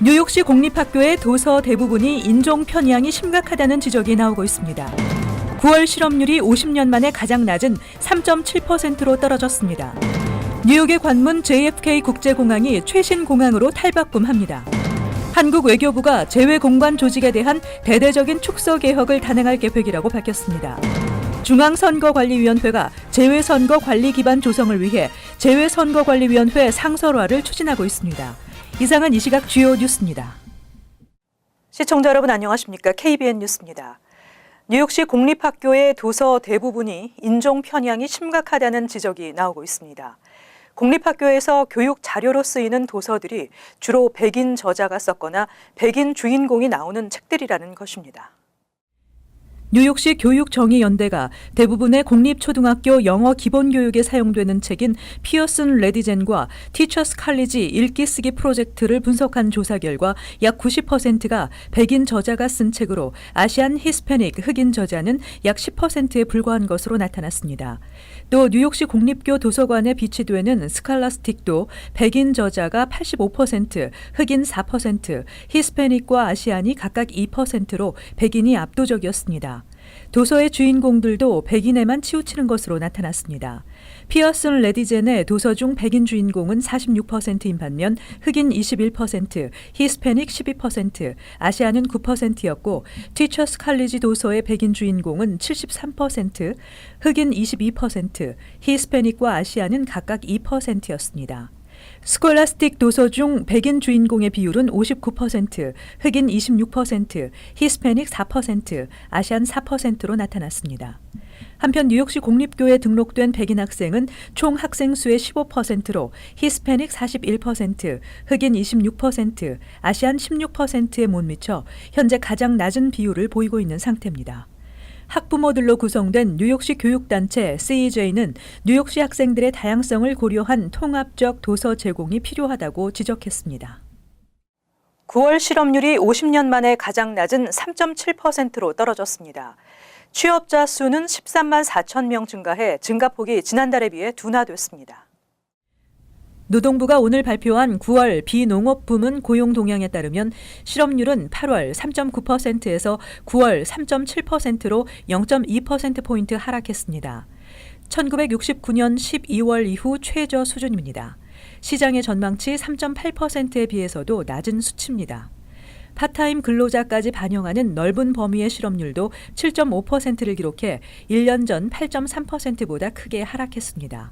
뉴욕시 공립학교의 도서 대부분이 인종 편향이 심각하다는 지적이 나오고 있습니다. 9월 실업률이 50년 만에 가장 낮은 3.7%로 떨어졌습니다. 뉴욕의 관문 JFK 국제공항이 최신 공항으로 탈바꿈합니다. 한국 외교부가 재외공관 조직에 대한 대대적인 축소 개혁을 단행할 계획이라고 밝혔습니다. 중앙선거관리위원회가 재외선거 관리 기반 조성을 위해 재외선거관리위원회 상설화를 추진하고 있습니다. 이상은 이 시각 주요 뉴스입니다. 시청자 여러분 안녕하십니까? KBN 뉴스입니다. 뉴욕시 공립학교의 도서 대부분이 인종 편향이 심각하다는 지적이 나오고 있습니다. 공립학교에서 교육 자료로 쓰이는 도서들이 주로 백인 저자가 썼거나 백인 주인공이 나오는 책들이라는 것입니다. 뉴욕시 교육정의연대가 대부분의 공립초등학교 영어 기본교육에 사용되는 책인 피어슨 레디젠과 티처스 칼리지 읽기 쓰기 프로젝트를 분석한 조사 결과 약 90%가 백인 저자가 쓴 책으로 아시안 히스패닉 흑인 저자는 약 10%에 불과한 것으로 나타났습니다. 또 뉴욕시 공립교 도서관에 비치되는 스칼라스틱도 백인 저자가 85%, 흑인 4%, 히스패닉과 아시안이 각각 2%로 백인이 압도적이었습니다. 도서의 주인공들도 백인에만 치우치는 것으로 나타났습니다. 피어슨 레디젠의 도서 중 백인 주인공은 46%인 반면 흑인 21%, 히스패닉 12%, 아시안은 9%였고 티처스 칼리지 도서의 백인 주인공은 73%, 흑인 22%, 히스패닉과 아시안은 각각 2%였습니다. 스콜라스틱 도서 중 백인 주인공의 비율은 59%, 흑인 26%, 히스패닉 4%, 아시안 4%로 나타났습니다. 한편 뉴욕시 공립교에 등록된 백인 학생은 총 학생 수의 15%로 히스패닉 41%, 흑인 26%, 아시안 16%에 못 미쳐 현재 가장 낮은 비율을 보이고 있는 상태입니다. 학부모들로 구성된 뉴욕시 교육단체 CEJ는 뉴욕시 학생들의 다양성을 고려한 통합적 도서 제공이 필요하다고 지적했습니다. 9월 실업률이 50년 만에 가장 낮은 3.7%로 떨어졌습니다. 취업자 수는 13만 4천 명 증가해 증가폭이 지난달에 비해 둔화됐습니다. 노동부가 오늘 발표한 9월 비농업 부문 고용 동향에 따르면 실업률은 8월 3.9%에서 9월 3.7%로 0.2%포인트 하락했습니다. 1969년 12월 이후 최저 수준입니다. 시장의 전망치 3.8%에 비해서도 낮은 수치입니다. 파타임 근로자까지 반영하는 넓은 범위의 실업률도 7.5%를 기록해 1년 전 8.3%보다 크게 하락했습니다.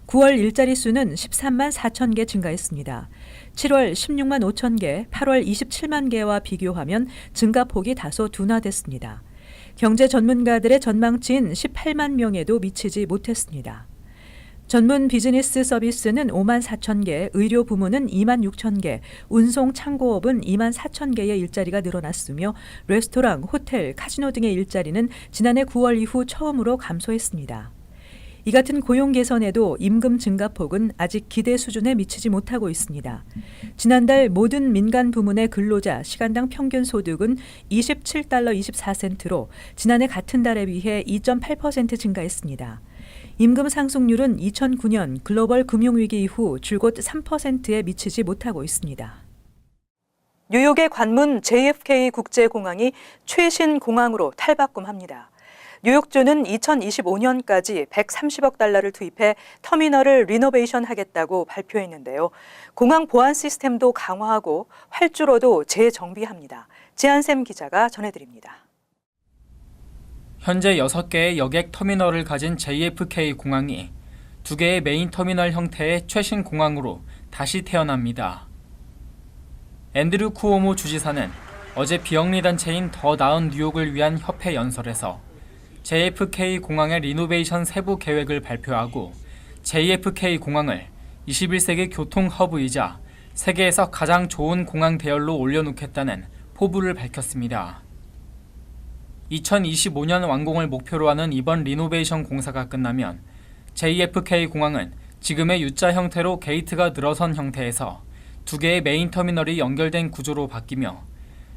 9월 일자리 수는 13만 4천 개 증가했습니다. 7월 16만 5천 개, 8월 27만 개와 비교하면 증가폭이 다소 둔화됐습니다. 경제 전문가들의 전망치인 18만 명에도 미치지 못했습니다. 전문 비즈니스 서비스는 5만 4천 개, 의료 부문은 2만 6천 개, 운송 창고업은 2만 4천 개의 일자리가 늘어났으며 레스토랑, 호텔, 카지노 등의 일자리는 지난해 9월 이후 처음으로 감소했습니다. 이 같은 고용 개선에도 임금 증가폭은 아직 기대 수준에 미치지 못하고 있습니다. 지난달 모든 민간 부문의 근로자 시간당 평균 소득은 27달러 24센트로 지난해 같은 달에 비해 2.8% 증가했습니다. 임금 상승률은 2009년 글로벌 금융위기 이후 줄곧 3%에 미치지 못하고 있습니다. 뉴욕의 관문 JFK 국제공항이 최신 공항으로 탈바꿈합니다. 뉴욕주는 2025년까지 130억 달러를 투입해 터미널을 리노베이션 하겠다고 발표했는데요. 공항 보안 시스템도 강화하고 활주로도 재정비합니다. 지한샘 기자가 전해드립니다. 현재 6개의 여객 터미널을 가진 JFK 공항이 2개의 메인 터미널 형태의 최신 공항으로 다시 태어납니다. 앤드류 쿠오모 주지사는 어제 비영리 단체인 더 나은 뉴욕을 위한 협회 연설에서 JFK 공항의 리노베이션 세부 계획을 발표하고 JFK 공항을 21세기 교통 허브이자 세계에서 가장 좋은 공항 대열로 올려놓겠다는 포부를 밝혔습니다. 2025년 완공을 목표로 하는 이번 리노베이션 공사가 끝나면 JFK 공항은 지금의 U자 형태로 게이트가 늘어선 형태에서 2개의 메인 터미널이 연결된 구조로 바뀌며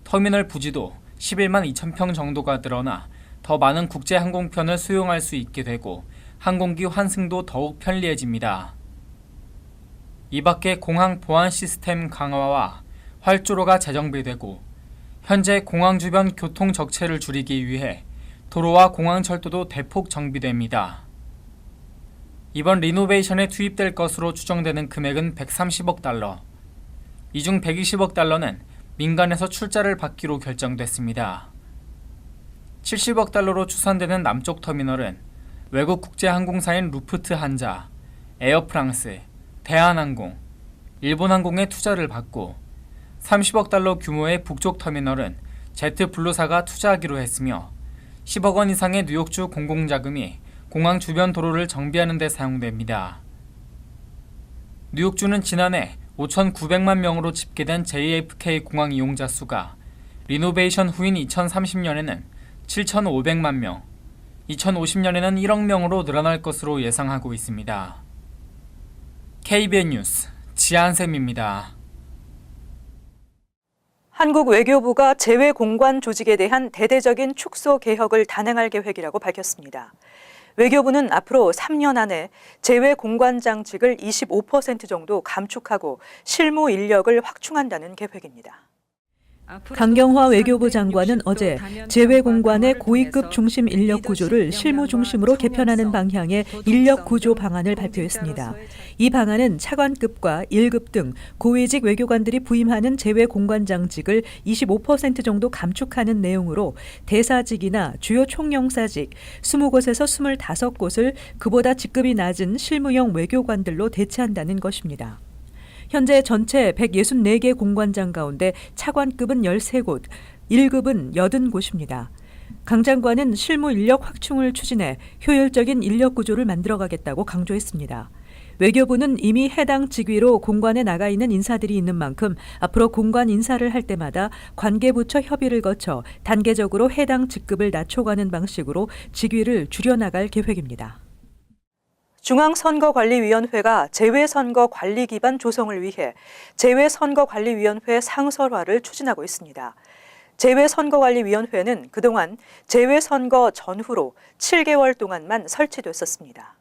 터미널 부지도 11만 2천 평 정도가 늘어나 더 많은 국제 항공편을 수용할 수 있게 되고 항공기 환승도 더욱 편리해집니다. 이 밖에 공항 보안 시스템 강화와 활주로가 재정비되고 현재 공항 주변 교통 적체를 줄이기 위해 도로와 공항철도도 대폭 정비됩니다. 이번 리노베이션에 투입될 것으로 추정되는 금액은 130억 달러. 이 중 120억 달러는 민간에서 출자를 받기로 결정됐습니다. 70억 달러로 추산되는 남쪽 터미널은 외국 국제 항공사인 루프트한자, 에어프랑스, 대한항공, 일본항공의 투자를 받고 30억 달러 규모의 북쪽 터미널은 제트블루사가 투자하기로 했으며 10억 원 이상의 뉴욕주 공공자금이 공항 주변 도로를 정비하는 데 사용됩니다. 뉴욕주는 지난해 5,900만 명으로 집계된 JFK 공항 이용자 수가 리노베이션 후인 2030년에는 7,500만 명, 2050년에는 1억 명으로 늘어날 것으로 예상하고 있습니다. KBN 뉴스 지한샘입니다. 한국 외교부가 재외공관 조직에 대한 대대적인 축소 개혁을 단행할 계획이라고 밝혔습니다. 외교부는 앞으로 3년 안에 재외공관장직을 25% 정도 감축하고 실무 인력을 확충한다는 계획입니다. 강경화 외교부 장관은 어제 재외공관의 고위급 중심 인력 구조를 실무 중심으로 개편하는 방향의 인력 구조 방안을 발표했습니다. 이 방안은 차관급과 1급 등 고위직 외교관들이 부임하는 재외공관장직을 25% 정도 감축하는 내용으로 대사직이나 주요 총영사직 20곳에서 25곳을 그보다 직급이 낮은 실무형 외교관들로 대체한다는 것입니다. 현재 전체 164개 공관장 가운데 차관급은 13곳, 1급은 80곳입니다. 강 장관은 실무 인력 확충을 추진해 효율적인 인력 구조를 만들어가겠다고 강조했습니다. 외교부는 이미 해당 직위로 공관에 나가 있는 인사들이 있는 만큼 앞으로 공관 인사를 할 때마다 관계부처 협의를 거쳐 단계적으로 해당 직급을 낮춰가는 방식으로 직위를 줄여나갈 계획입니다. 중앙선거관리위원회가 재외선거관리 기반 조성을 위해 재외선거관리위원회 상설화를 추진하고 있습니다. 재외선거관리위원회는 그동안 재외선거 전후로 7개월 동안만 설치됐었습니다.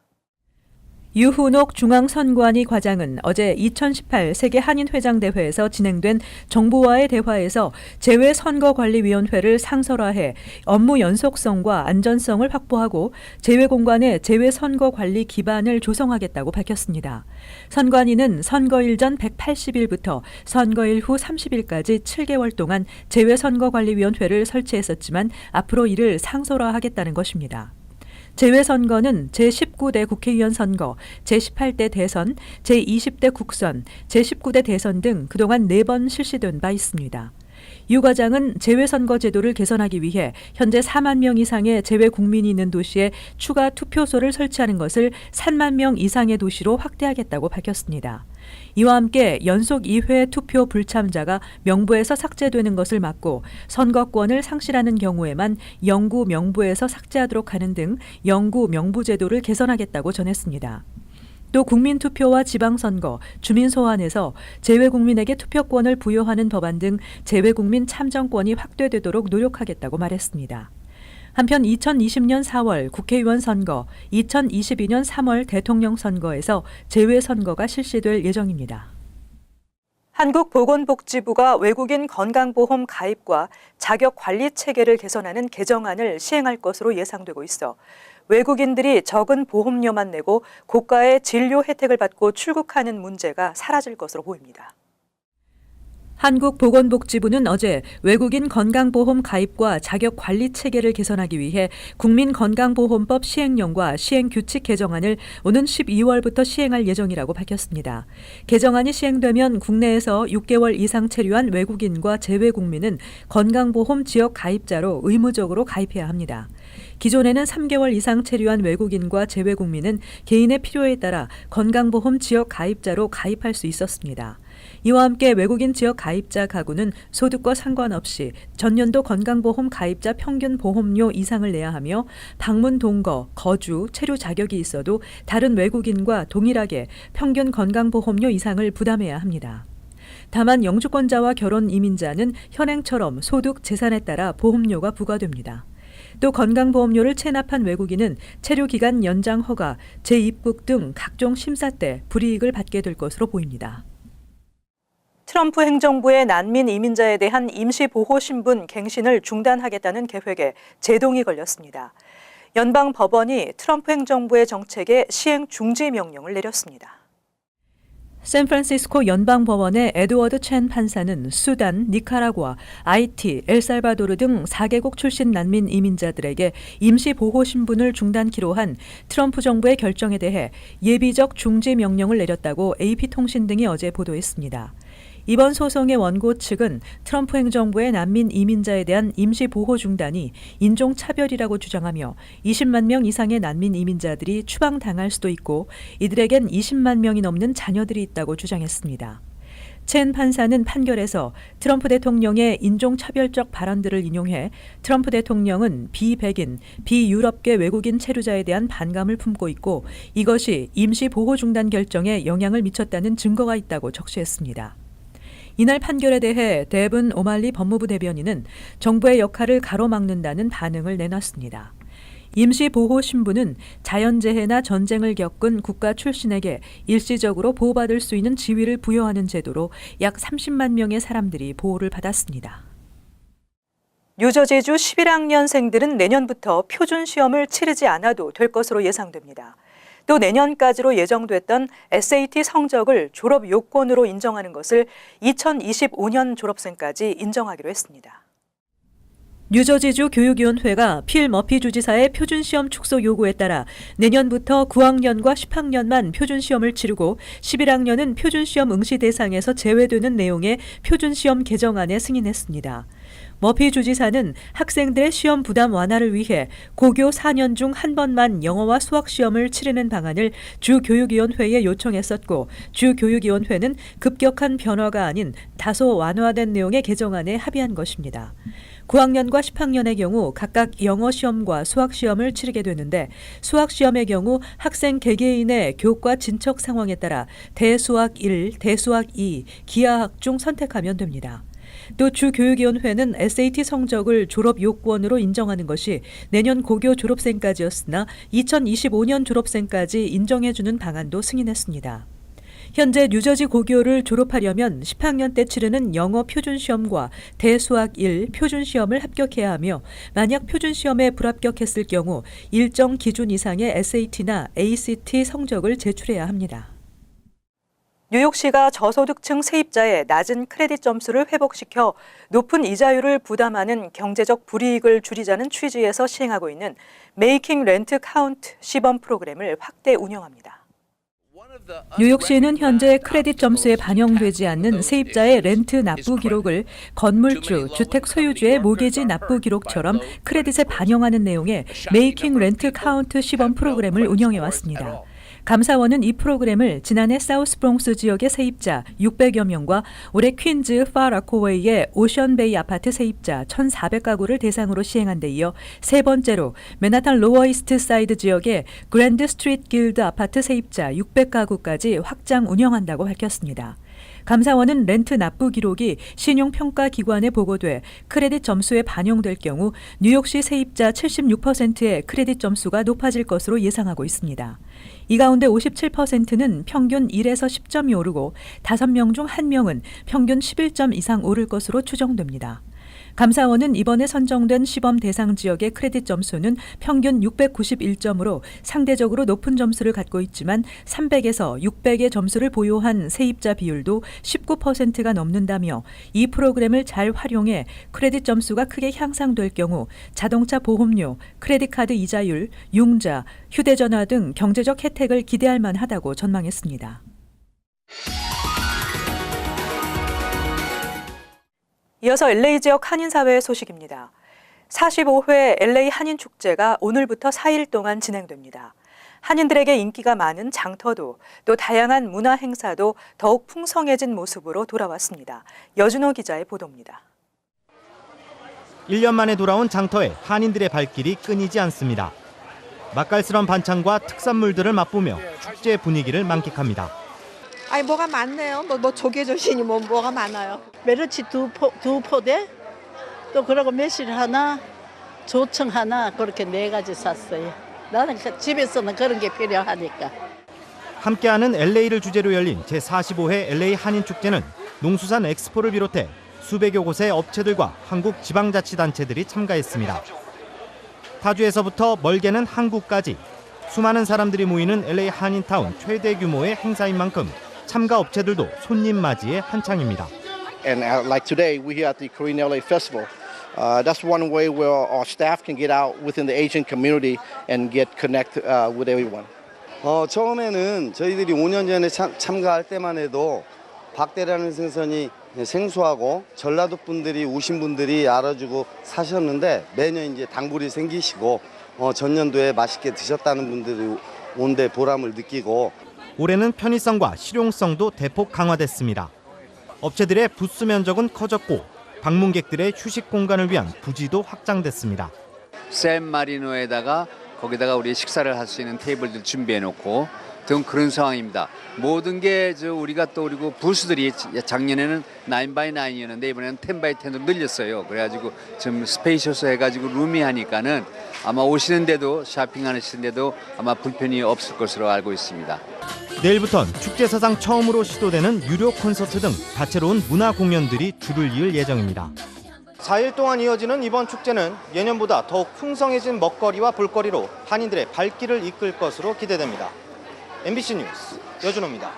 유훈옥 중앙선관위 과장은 어제 2018 세계 한인회장대회에서 진행된 정부와의 대화에서 재외선거관리위원회를 상설화해 업무 연속성과 안전성을 확보하고 재외공관의 재외선거관리 기반을 조성하겠다고 밝혔습니다. 선관위는 선거일 전 180일부터 선거일 후 30일까지 7개월 동안 재외선거관리위원회를 설치했었지만 앞으로 이를 상설화하겠다는 것입니다. 재외선거는 제19대 국회의원 선거, 제18대 대선, 제20대 국선, 제19대 대선 등 그동안 4번 실시된 바 있습니다. 유 과장은 재외선거 제도를 개선하기 위해 현재 4만 명 이상의 재외 국민이 있는 도시에 추가 투표소를 설치하는 것을 3만 명 이상의 도시로 확대하겠다고 밝혔습니다. 이와 함께 연속 2회 투표 불참자가 명부에서 삭제되는 것을 막고 선거권을 상실하는 경우에만 영구 명부에서 삭제하도록 하는 등 영구 명부 제도를 개선하겠다고 전했습니다. 또 국민투표와 지방선거, 주민소환에서 재외국민에게 투표권을 부여하는 법안 등 재외국민 참정권이 확대되도록 노력하겠다고 말했습니다. 한편 2020년 4월 국회의원 선거, 2022년 3월 대통령 선거에서 재외선거가 실시될 예정입니다. 한국보건복지부가 외국인 건강보험 가입과 자격관리 체계를 개선하는 개정안을 시행할 것으로 예상되고 있어 외국인들이 적은 보험료만 내고 고가의 진료 혜택을 받고 출국하는 문제가 사라질 것으로 보입니다. 한국보건복지부는 어제 외국인 건강보험 가입과 자격관리 체계를 개선하기 위해 국민건강보험법 시행령과 시행규칙 개정안을 오는 12월부터 시행할 예정이라고 밝혔습니다. 개정안이 시행되면 국내에서 6개월 이상 체류한 외국인과 재외국민은 건강보험 지역 가입자로 의무적으로 가입해야 합니다. 기존에는 3개월 이상 체류한 외국인과 재외국민은 개인의 필요에 따라 건강보험 지역 가입자로 가입할 수 있었습니다. 이와 함께 외국인 지역 가입자 가구는 소득과 상관없이 전년도 건강보험 가입자 평균 보험료 이상을 내야 하며 방문 동거, 거주, 체류 자격이 있어도 다른 외국인과 동일하게 평균 건강보험료 이상을 부담해야 합니다. 다만 영주권자와 결혼 이민자는 현행처럼 소득, 재산에 따라 보험료가 부과됩니다. 또 건강보험료를 체납한 외국인은 체류기간 연장 허가, 재입국 등 각종 심사 때 불이익을 받게 될 것으로 보입니다. 트럼프 행정부의 난민 이민자에 대한 임시보호신분 갱신을 중단하겠다는 계획에 제동이 걸렸습니다. 연방 법원이 트럼프 행정부의 정책에 시행 중지 명령을 내렸습니다. 샌프란시스코 연방법원의 에드워드 첸 판사는 수단, 니카라구아, 아이티, 엘살바도르 등 4개국 출신 난민 이민자들에게 임시보호신분을 중단키로 한 트럼프 정부의 결정에 대해 예비적 중지 명령을 내렸다고 AP통신 등이 어제 보도했습니다. 이번 소송의 원고 측은 트럼프 행정부의 난민 이민자에 대한 임시보호 중단이 인종차별이라고 주장하며 20만 명 이상의 난민 이민자들이 추방당할 수도 있고 이들에겐 20만 명이 넘는 자녀들이 있다고 주장했습니다. 첸 판사는 판결에서 트럼프 대통령의 인종차별적 발언들을 인용해 트럼프 대통령은 비백인, 비유럽계 외국인 체류자에 대한 반감을 품고 있고 이것이 임시보호 중단 결정에 영향을 미쳤다는 증거가 있다고 적시했습니다. 이날 판결에 대해 데븐 오말리 법무부 대변인은 정부의 역할을 가로막는다는 반응을 내놨습니다. 임시보호신분은 자연재해나 전쟁을 겪은 국가 출신에게 일시적으로 보호받을 수 있는 지위를 부여하는 제도로 약 30만 명의 사람들이 보호를 받았습니다. 뉴저지주 11학년생들은 내년부터 표준시험을 치르지 않아도 될 것으로 예상됩니다. 또 내년까지로 예정됐던 SAT 성적을 졸업 요건으로 인정하는 것을 2025년 졸업생까지 인정하기로 했습니다. 뉴저지주 교육위원회가 필 머피 주지사의 표준시험 축소 요구에 따라 내년부터 9학년과 10학년만 표준시험을 치르고 11학년은 표준시험 응시 대상에서 제외되는 내용의 표준시험 개정안에 승인했습니다. 머피 주지사는 학생들의 시험 부담 완화를 위해 고교 4년 중 한 번만 영어와 수학 시험을 치르는 방안을 주교육위원회에 요청했었고 주교육위원회는 급격한 변화가 아닌 다소 완화된 내용의 개정안에 합의한 것입니다. 9학년과 10학년의 경우 각각 영어 시험과 수학 시험을 치르게 되는데 수학 시험의 경우 학생 개개인의 교과 진척 상황에 따라 대수학 1, 대수학 2, 기하학 중 선택하면 됩니다. 또 주교육위원회는 SAT 성적을 졸업 요건으로 인정하는 것이 내년 고교 졸업생까지였으나 2025년 졸업생까지 인정해주는 방안도 승인했습니다. 현재 뉴저지 고교를 졸업하려면 10학년 때 치르는 영어 표준시험과 대수학 1 표준시험을 합격해야 하며 만약 표준시험에 불합격했을 경우 일정 기준 이상의 SAT나 ACT 성적을 제출해야 합니다. 뉴욕시가 저소득층 세입자의 낮은 크레딧 점수를 회복시켜 높은 이자율을 부담하는 경제적 불이익을 줄이자는 취지에서 시행하고 있는 메이킹 렌트 카운트 시범 프로그램을 확대 운영합니다. 뉴욕시는 현재 크레딧 점수에 반영되지 않는 세입자의 렌트 납부 기록을 건물주, 주택 소유주의 모기지 납부 기록처럼 크레딧에 반영하는 내용의 메이킹 렌트 카운트 시범 프로그램을 운영해 왔습니다. 감사원은 이 프로그램을 지난해 사우스 브롱스 지역의 세입자 600여 명과 올해 퀸즈 파라코웨이의 오션베이 아파트 세입자 1,400가구를 대상으로 시행한 데 이어 세 번째로 맨하탄 로어 이스트 사이드 지역의 그랜드 스트리트 길드 아파트 세입자 600가구까지 확장 운영한다고 밝혔습니다. 감사원은 렌트 납부 기록이 신용평가기관에 보고돼 크레딧 점수에 반영될 경우 뉴욕시 세입자 76%의 크레딧 점수가 높아질 것으로 예상하고 있습니다. 이 가운데 57%는 평균 1에서 10점이 오르고 5명 중 1명은 평균 11점 이상 오를 것으로 추정됩니다. 감사원은 이번에 선정된 시범 대상 지역의 크레딧 점수는 평균 691점으로 상대적으로 높은 점수를 갖고 있지만 300에서 600의 점수를 보유한 세입자 비율도 19%가 넘는다며 이 프로그램을 잘 활용해 크레딧 점수가 크게 향상될 경우 자동차 보험료, 크레딧 카드 이자율, 융자, 휴대전화 등 경제적 혜택을 기대할 만하다고 전망했습니다. 이어서 LA 지역 한인사회 소식입니다. 45회 LA 한인축제가 오늘부터 4일 동안 진행됩니다. 한인들에게 인기가 많은 장터도 또 다양한 문화 행사도 더욱 풍성해진 모습으로 돌아왔습니다. 여준호 기자의 보도입니다. 1년 만에 돌아온 장터에 한인들의 발길이 끊이지 않습니다. 맛깔스러운 반찬과 특산물들을 맛보며 축제 분위기를 만끽합니다. 아니 뭐가 많네요. 뭐 조개조신이 뭐가 많아요. 메르치 두 포대, 또 그러고 매실 하나, 조청 하나 그렇게 4가지 샀어요. 나는 집에서는 그런 게 필요하니까. 함께하는 LA를 주제로 열린 제45회 LA 한인축제는 농수산 엑스포를 비롯해 수백여 곳의 업체들과 한국 지방자치단체들이 참가했습니다. 타주에서부터 멀게는 한국까지 수많은 사람들이 모이는 LA 한인타운 최대 규모의 행사인 만큼 참가 업체들도 손님 맞이에 한창입니다. And like today, we're here at the Korean LA Festival. That's one way where our staff can get out within the Asian community and get connected with everyone. 처음에는 저희들이 5년 전에 참가할 때만 해도 박대라는 생선이 생소하고 전라도 분들이 오신 분들이 알아주고 사셨는데 매년 이제 단골이 생기시고 전년도에 맛있게 드셨다는 분들이 온데 보람을 느끼고 올해는 편의성과 실용성도 대폭 강화됐습니다. 업체들의 부스 면적은 커졌고 방문객들의 휴식 공간을 위한 부지도 확장됐습니다. 샌마리노에다가 거기다가 우리 식사를 할 수 있는 테이블들 준비해 놓고 등 그런 상황입니다. 모든 게 우리가 또 그리고 부스들이 작년에는 9x9이었는데 이번에는 10x10으로 늘렸어요. 그래가지고 좀 스페이셔스 해가지고 루미하니까는 아마 오시는데도 쇼핑하시는데도 아마 불편이 없을 것으로 알고 있습니다. 내일부터는 축제 사상 처음으로 시도되는 유료 콘서트 등 다채로운 문화 공연들이 줄을 이을 예정입니다. 4일 동안 이어지는 이번 축제는 예년보다 더욱 풍성해진 먹거리와 볼거리로 한인들의 발길을 이끌 것으로 기대됩니다. MBC 뉴스 여준호입니다.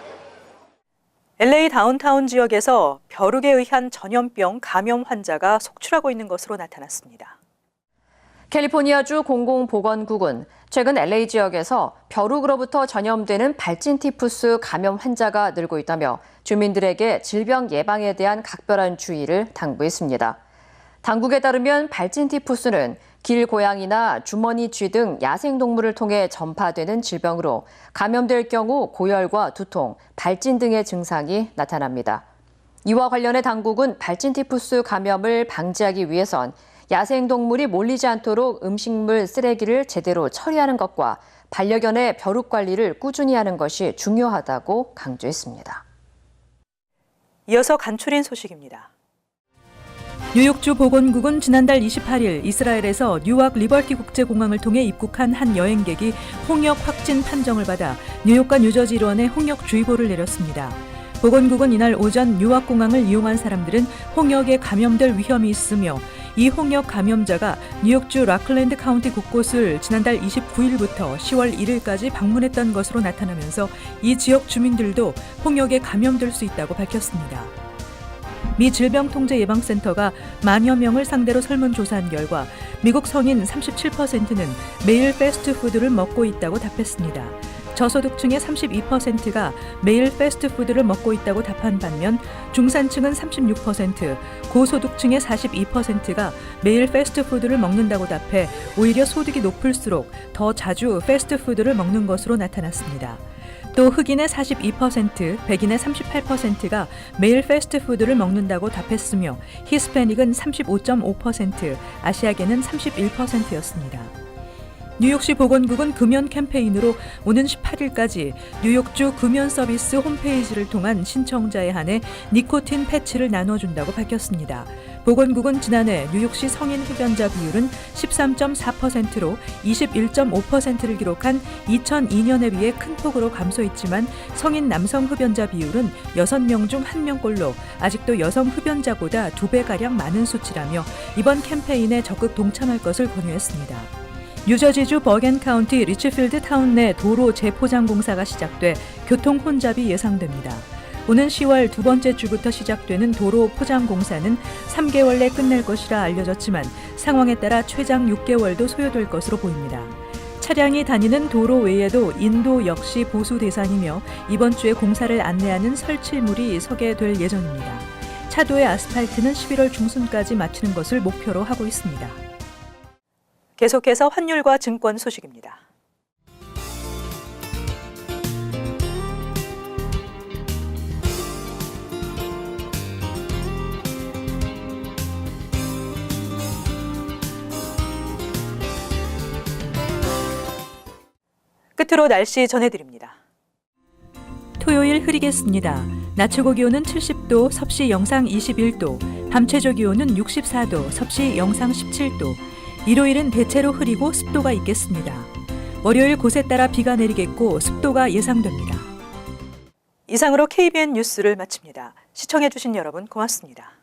LA 다운타운 지역에서 벼룩에 의한 전염병 감염 환자가 속출하고 있는 것으로 나타났습니다. 캘리포니아주 공공보건국은 최근 LA 지역에서 벼룩으로부터 전염되는 발진티푸스 감염 환자가 늘고 있다며 주민들에게 질병 예방에 대한 각별한 주의를 당부했습니다. 당국에 따르면 발진티푸스는 길고양이나 주머니쥐 등 야생동물을 통해 전파되는 질병으로 감염될 경우 고열과 두통, 발진 등의 증상이 나타납니다. 이와 관련해 당국은 발진티푸스 감염을 방지하기 위해선 야생동물이 몰리지 않도록 음식물 쓰레기를 제대로 처리하는 것과 반려견의 벼룩 관리를 꾸준히 하는 것이 중요하다고 강조했습니다. 이어서 간추린 소식입니다. 뉴욕주 보건국은 지난달 28일 이스라엘에서 뉴악 리버티 국제공항을 통해 입국한 한 여행객이 홍역 확진 판정을 받아 뉴욕과 뉴저지 일원에 홍역주의보를 내렸습니다. 보건국은 이날 오전 뉴악 공항을 이용한 사람들은 홍역에 감염될 위험이 있으며 이 홍역 감염자가 뉴욕주 라클랜드 카운티 곳곳을 지난달 29일부터 10월 1일까지 방문했던 것으로 나타나면서 이 지역 주민들도 홍역에 감염될 수 있다고 밝혔습니다. 미 질병통제예방센터가 만여 명을 상대로 설문조사한 결과 미국 성인 37%는 매일 패스트푸드를 먹고 있다고 답했습니다. 저소득층의 32%가 매일 패스트푸드를 먹고 있다고 답한 반면 중산층은 36%, 고소득층의 42%가 매일 패스트푸드를 먹는다고 답해 오히려 소득이 높을수록 더 자주 패스트푸드를 먹는 것으로 나타났습니다. 또 흑인의 42%, 백인의 38%가 매일 패스트푸드를 먹는다고 답했으며 히스패닉은 35.5%, 아시아계는 31%였습니다. 뉴욕시 보건국은 금연 캠페인으로 오는 18일까지 뉴욕주 금연 서비스 홈페이지를 통한 신청자에 한해 니코틴 패치를 나눠준다고 밝혔습니다. 보건국은 지난해 뉴욕시 성인 흡연자 비율은 13.4%로 21.5%를 기록한 2002년에 비해 큰 폭으로 감소했지만 성인 남성 흡연자 비율은 6명 중 1명꼴로 아직도 여성 흡연자보다 2배가량 많은 수치라며 이번 캠페인에 적극 동참할 것을 권유했습니다. 뉴저지주 버겐 카운티 리치필드 타운 내 도로 재포장 공사가 시작돼 교통 혼잡이 예상됩니다. 오는 10월 두 번째 주부터 시작되는 도로 포장 공사는 3개월 내 끝낼 것이라 알려졌지만 상황에 따라 최장 6개월도 소요될 것으로 보입니다. 차량이 다니는 도로 외에도 인도 역시 보수 대상이며 이번 주에 공사를 안내하는 설치물이 서게 될 예정입니다. 차도의 아스팔트는 11월 중순까지 마치는 것을 목표로 하고 있습니다. 계속해서 환율과 증권 소식입니다. 끝으로 날씨 전해드립니다. 토요일 흐리겠습니다. 낮 최고 기온은 70도, 섭씨 영상 21도, 밤 최저 기온은 64도, 섭씨 영상 17도. 일요일은 대체로 흐리고 습도가 있겠습니다. 월요일 곳에 따라 비가 내리겠고 습도가 예상됩니다. 이상으로 KBN 뉴스를 마칩니다. 시청해주신 여러분 고맙습니다.